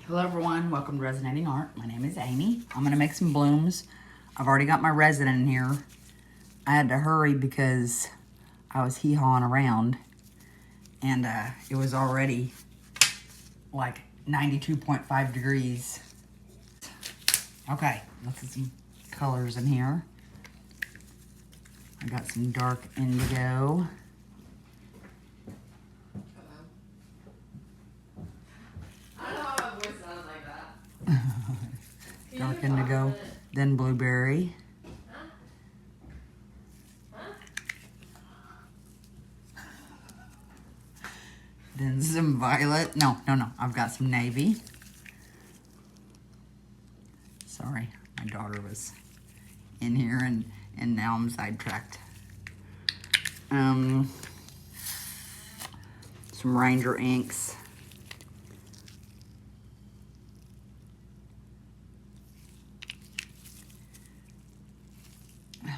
Hello everyone, welcome to Resonating Art. My name is Amy. I'm going to make some blooms. I've already got my resin in here. I had to hurry because I was hee-hawing around and it was already like 92.5 degrees. Okay, let's get some colors in here. I got some dark indigo. Dark indigo, then blueberry. Then some violet. No, I've got some navy. Sorry, my daughter was in here and now I'm sidetracked. Some Ranger inks.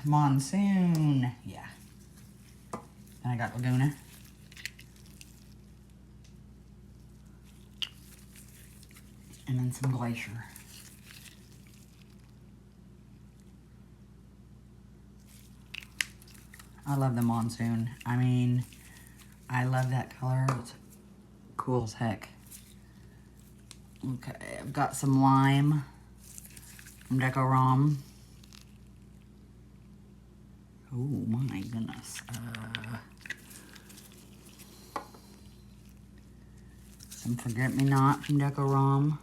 Monsoon, yeah. And I got Laguna. And then some Glacier. I love the Monsoon. I mean, I love that color. It's cool as heck. Okay, I've got some lime from Decorum. Oh my goodness. Some Forget-Me-Not from Decorum.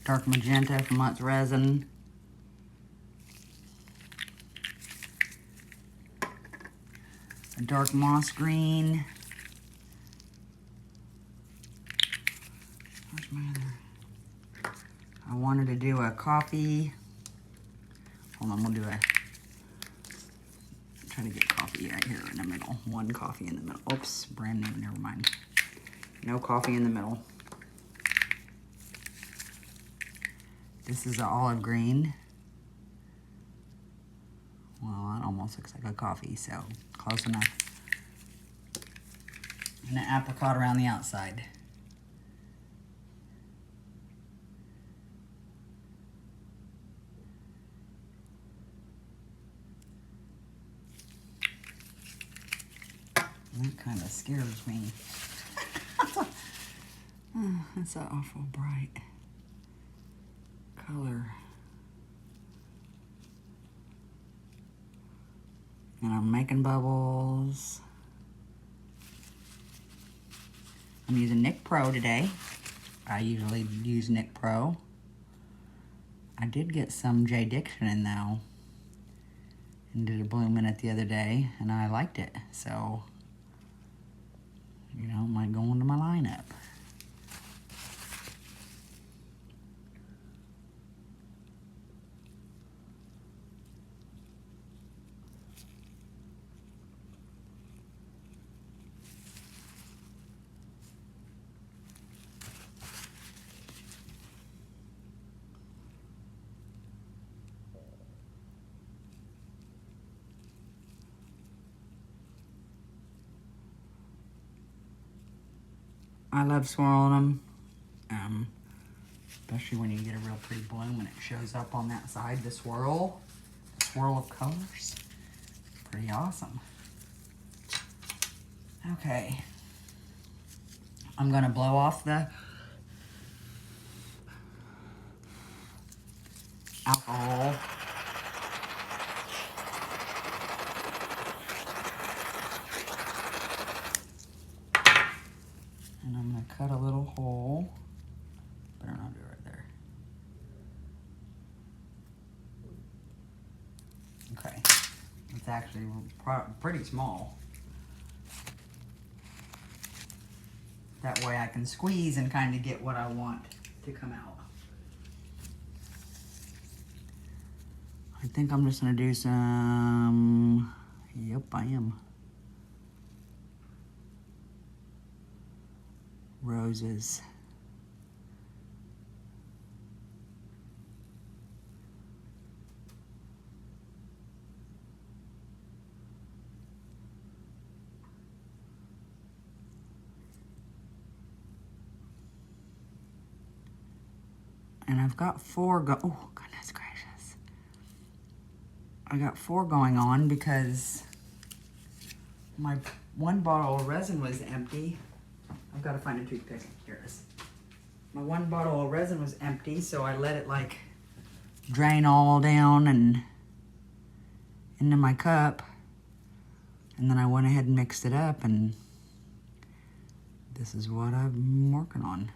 Dark Magenta from Let's Resin. A dark moss green. Where's my other? I wanted to do a coffee. Hold on, we'll do a, try to get coffee right here in the middle. One coffee in the middle. Oops, brand new, never mind. No coffee in the middle. This is an olive green. Well, that almost looks like a coffee, so close enough. And an apricot around the outside. That kind of scares me. Oh, that's an awful bright color. And I'm making bubbles. I'm using Nick Pro today. I usually use Nick Pro. I did get some J. Diction in though. And did a bloom in it the other day and I liked it. So, you know, it might go into my lineup. I love swirling them, especially when you get a real pretty bloom and it shows up on that side, the swirl of colors. Pretty awesome. Okay, I'm gonna blow off the alcohol. And I'm gonna cut a little hole. Better not do it right there. Okay, it's actually pretty small. That way I can squeeze and kind of get what I want to come out. I think I'm just gonna do some, yep, I am. Roses. And I've got 4 oh, goodness gracious. I got 4 going on because my 1 bottle of resin was empty. I've got to find a toothpick. Here it is. My 1 bottle of resin was empty, so I let it like drain all down and into my cup. And then I went ahead and mixed it up, and this is what I'm working on.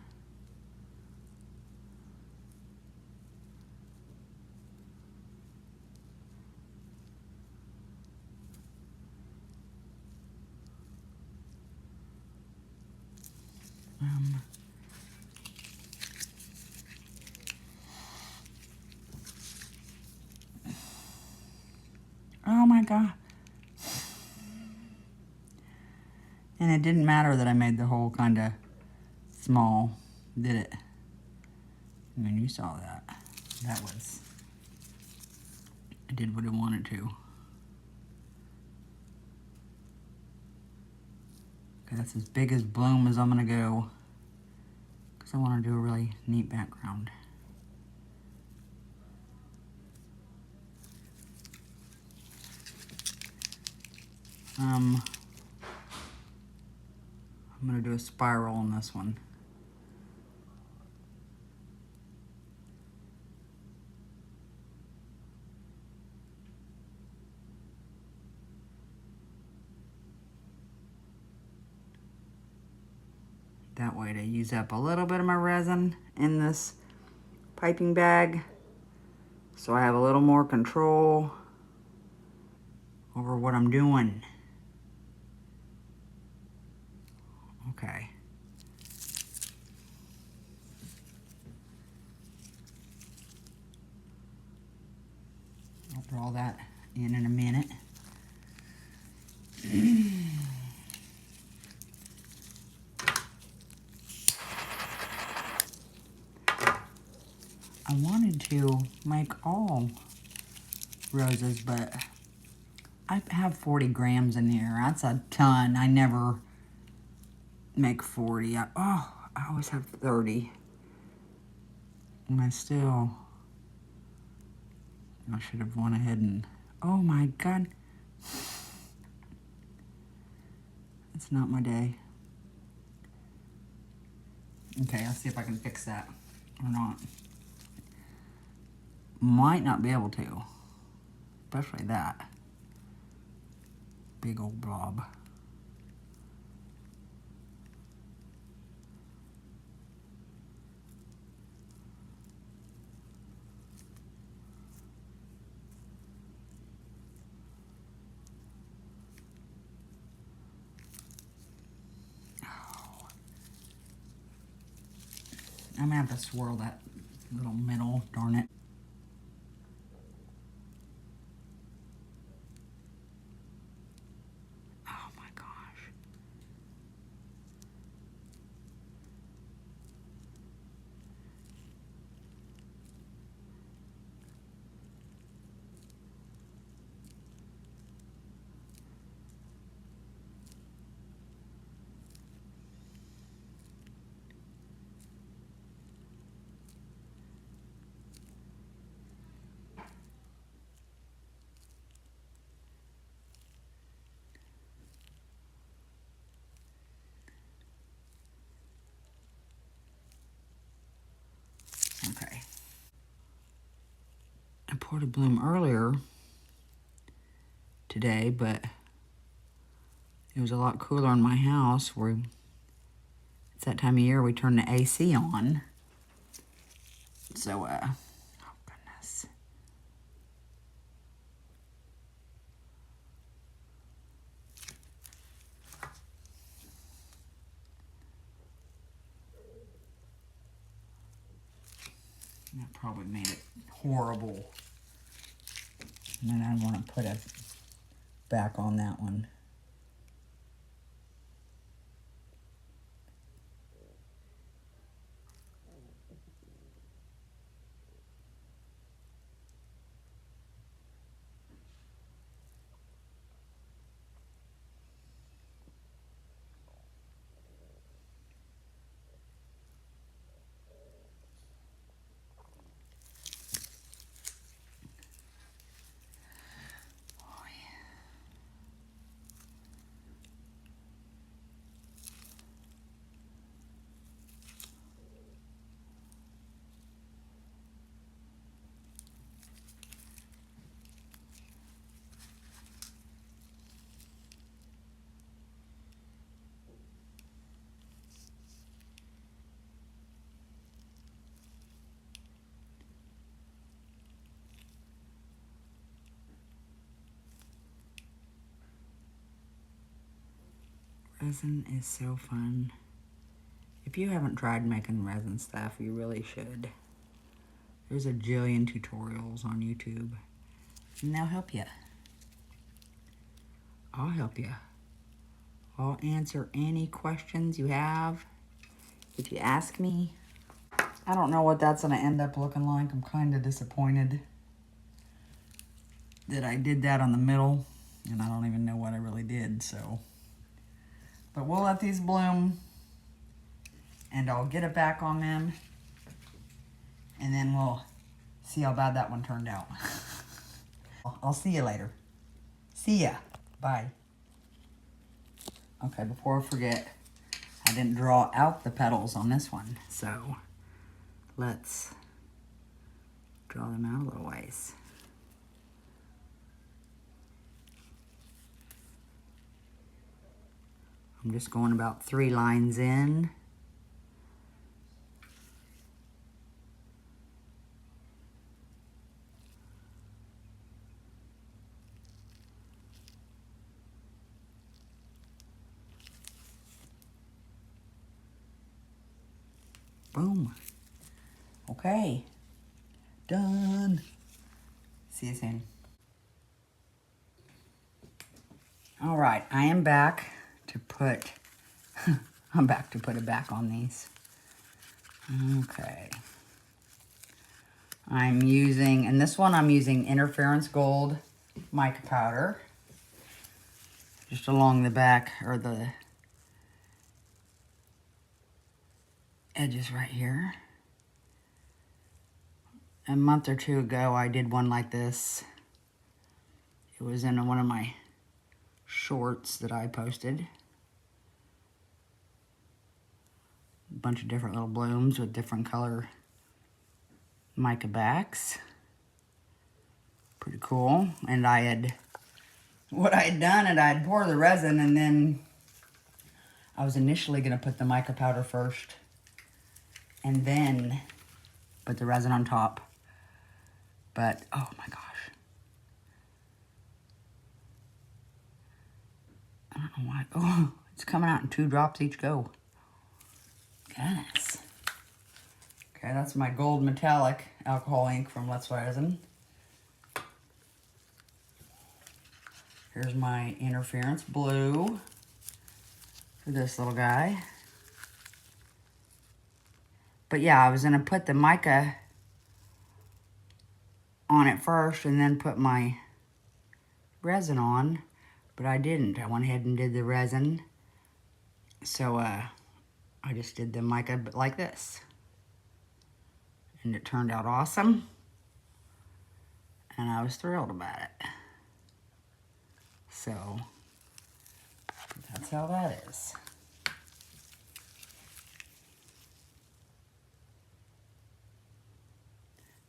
Oh my God. And it didn't matter that I made the hole kind of small, did it? I mean, you saw that. That was, I did what I wanted to. Okay, that's as big as bloom as I'm gonna go, because I want to do a really neat background. I'm gonna do a spiral on this one. That way to use up a little bit of my resin in this piping bag, so I have a little more control over what I'm doing. Okay. I'll draw that in a minute. I wanted to make all roses, but I have 40 grams in here. That's a ton. I never make 40. I always have 30. And I should have went ahead and, oh my God. It's not my day. Okay, I'll see if I can fix that or not. Might not be able to, especially that big old blob. I'm gonna have to swirl that little middle, darn it. Oh my gosh. Okay. I poured a bloom earlier today, but it was a lot cooler in my house where it's that time of year we turn the AC on. So, oh goodness. That probably made it horrible. And then I want to put a back on that one. Resin is so fun. If you haven't tried making resin stuff, you really should. There's a jillion tutorials on YouTube, and they'll help you. I'll help you. I'll answer any questions you have if you ask me. I don't know what that's gonna end up looking like. I'm kind of disappointed that I did that on the middle, and I don't even know what I really did, so. But we'll let these bloom, and I'll get it back on them, and then we'll see how bad that one turned out. I'll see you later. See ya. Bye. Okay, before I forget, I didn't draw out the petals on this one, so let's draw them out a little ways. I'm just going about 3 lines in. Boom. Okay. Done. See you soon. All right, I am back to put, I'm back to put it back on these. Okay. I'm using, and this one I'm using Interference Gold mica powder. Just along the back, or the edges right here. A month or 2 ago, I did one like this. It was in one of my shorts that I posted. A bunch of different little blooms with different color mica backs. Pretty cool. And what I had done, and I had poured the resin, and then I was initially going to put the mica powder first, and then put the resin on top. But, oh my gosh. I don't know why. Oh, it's coming out in 2 drops each go. Goodness. Okay, that's my gold metallic alcohol ink from Let's Resin. Here's my Interference Blue for this little guy. But yeah, I was going to put the mica on it first and then put my resin on, but I didn't. I went ahead and did the resin. So I just did the mica like this. And it turned out awesome. And I was thrilled about it. So that's how that is.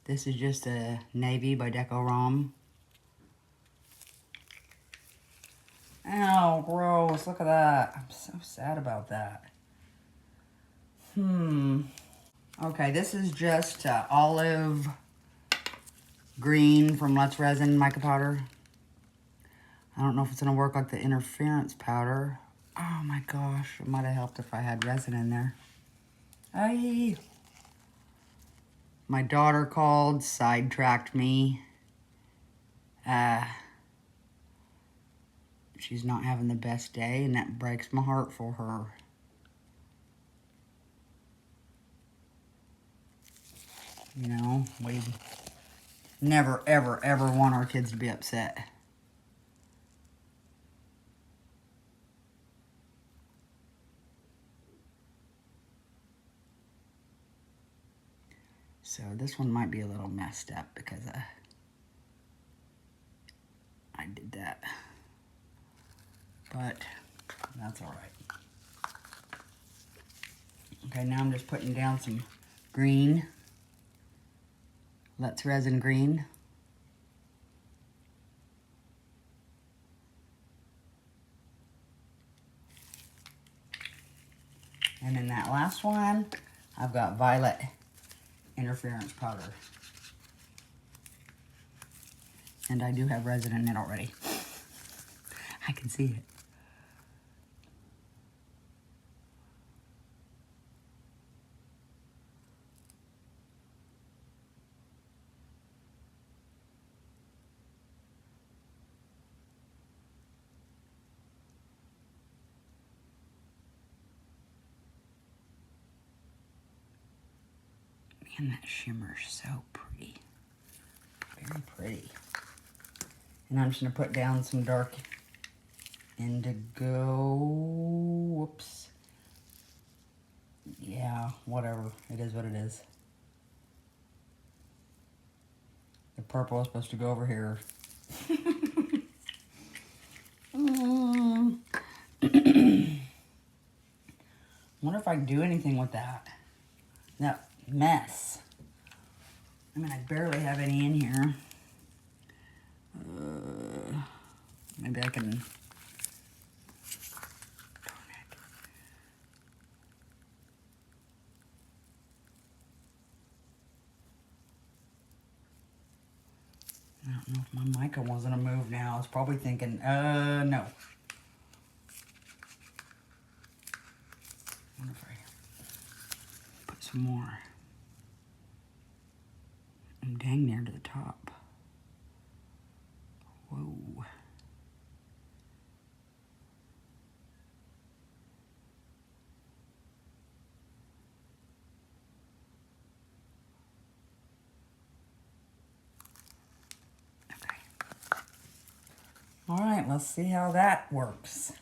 This is just a navy by Deco-Rom. Ow, gross, look at that. I'm so sad about that. Okay, this is just olive green from Let's Resin mica powder. I don't know if it's gonna work like the interference powder. Oh my gosh, it might have helped if I had resin in there. Aye. My daughter called, sidetracked me. She's not having the best day, and that breaks my heart for her. You know, we never, ever, ever want our kids to be upset. So this one might be a little messed up because I did that. But that's all right. Okay, now I'm just putting down some green. Let's Resin green. And in that last one, I've got violet interference powder. And I do have resin in it already. I can see it. Man, that shimmer's so pretty. Very pretty. And I'm just going to put down some dark indigo. Whoops. Yeah, whatever. It is what it is. The purple is supposed to go over here. Wonder if I can do anything with that. That mess. I mean, I barely have any in here. Maybe I can... I don't know if my mica wasn't to move now. I was probably thinking, no. I wonder if I put some more. I'm dang near to the top. Whoa. Okay. All right, let's see how that works.